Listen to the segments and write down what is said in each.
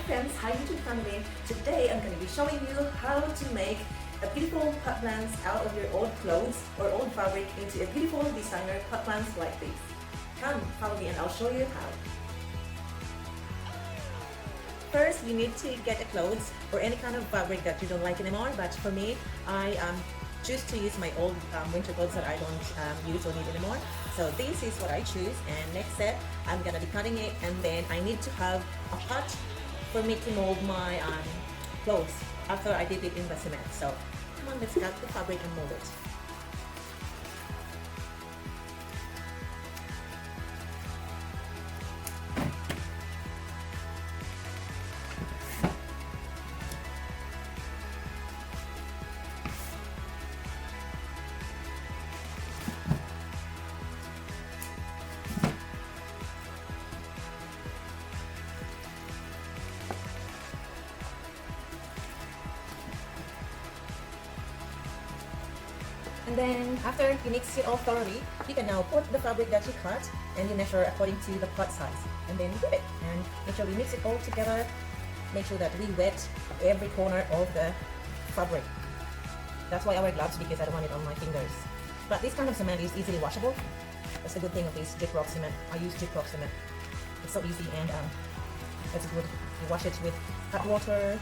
friends, hi YouTube family. Today I'm going to be showing you how to make a beautiful pot plants out of your old clothes or old fabric into a beautiful designer pot plants like this. Come, follow me and I'll show you how. First, you need to get a clothes or any kind of fabric that you don't like anymore, but for me, I choose to use my old winter clothes that I don't use or need anymore. So this is what I choose, and next step, I'm gonna be cutting it, and then I need to have a pot for me to mold my clothes after I dip it in the cement. So come on, let's cut the fabric and mold it. And then after you mix it all thoroughly, you can now put the fabric that you cut and you measure according to the pot size. And then you dip it and make sure we mix it all together. Make sure that we wet every corner of the fabric. That's why I wear gloves, because I don't want it on my fingers. But this kind of cement is easily washable. That's the good thing of this Gyprock cement. I use Gyprock cement. It's so easy, and it's good. You wash it with hot water,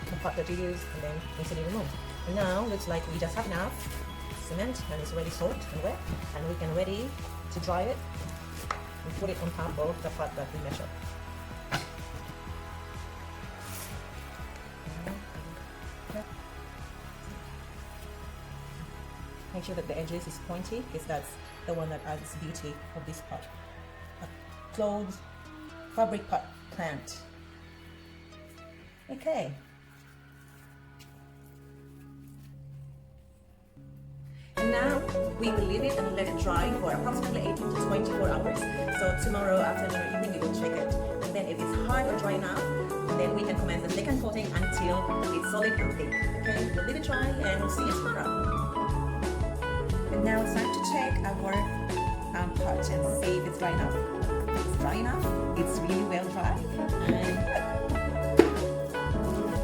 the pot that you use, and then easily remove. And now looks like we just have enough cement and it's already soaked and wet, and we can ready to dry it and put it on top of the pot that we measured. Make sure that the edges is pointy, because that's the one that adds beauty of this pot. A clothes fabric pot plant. Okay. And now we will leave it and let it dry for approximately 18 to 24 hours. So tomorrow afternoon or evening we will check it. And then if it's hard or dry enough, then we can commence the second coating until it's solid and thick. Okay, we'll leave it dry and we'll see you tomorrow. And now it's time to check our pot and see if it's dry enough. It's dry enough. It's really well dry. And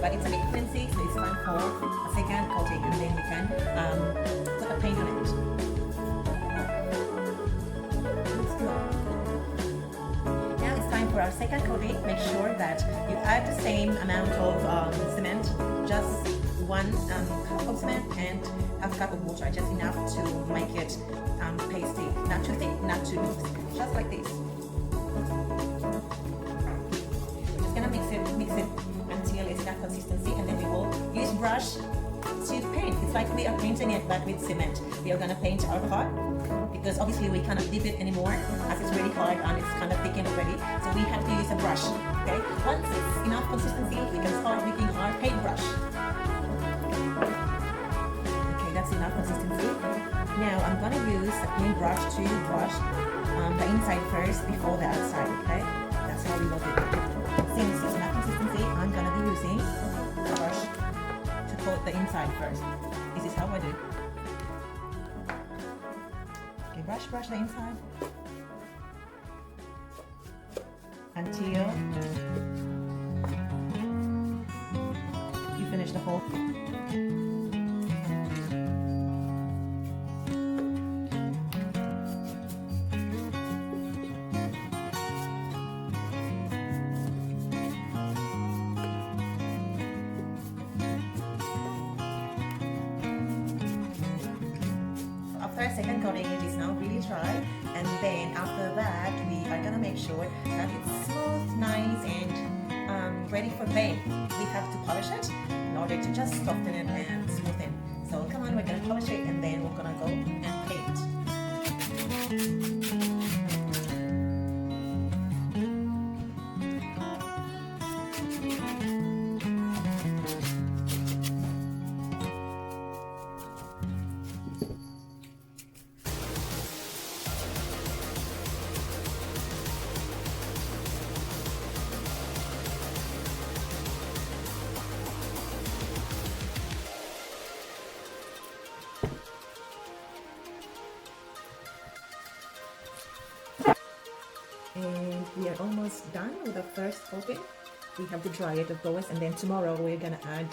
but it's a bit flimsy, so it's time for a second coating, and then we can put a paint on it. Now it's time for our second coating. Make sure that you add the same amount of cement, just 1 cup of cement and half cup of water, just enough to make it pasty. Not too thick, not too loose, just like this. We're just gonna mix it until it's that consistency, and then we will use brush to paint. It's like we are painting it, but with cement. We are gonna paint our pot, because obviously we cannot dip it anymore as it's really hard and it's kind of thickened already. So we have to use a brush. Okay. Once it's enough consistency, we can start making our paintbrush. Okay, that's enough consistency. Now I'm gonna use a paintbrush to brush the inside first before the outside. Okay, that's how we will do it. Since it's enough consistency, I'm gonna be using a brush to coat the inside first. This is how I do. Okay, brush the inside until you finish the whole thing. After second coating, it is now really dry, and then after that we are gonna make sure that it's smooth, nice, and ready for paint. We have to polish it in order to just soften it and smoothen. So come on, we're gonna polish it, and then we're gonna go and paint. And we are almost done with the first coating. we have to dry it, of course, and then tomorrow we're gonna add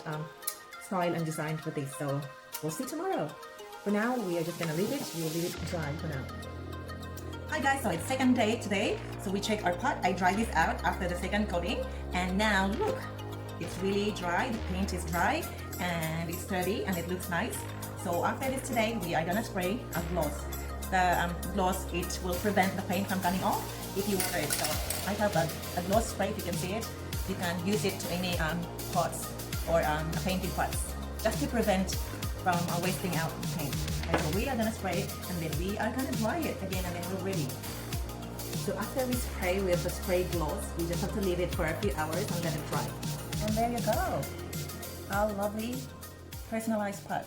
style and design for this. So we'll see tomorrow. For now, we are just gonna leave it. We'll leave it dry for now. Hi guys, so it's second day today. So we check our pot. I dry this out after the second coating, and now look, it's really dry. The paint is dry and it's sturdy and it looks nice. So after this today, we are gonna spray a gloss. The gloss, it will prevent the paint from coming off if you water it. So I have a gloss spray. If you can see it, you can use it to any pots or painting pots, just to prevent from wasting out the paint. And so we are gonna spray it, and then we are gonna dry it again, and then we're ready. So after we spray with the spray gloss, we just have to leave it for a few hours and let it dry. And there you go, our lovely personalized pot.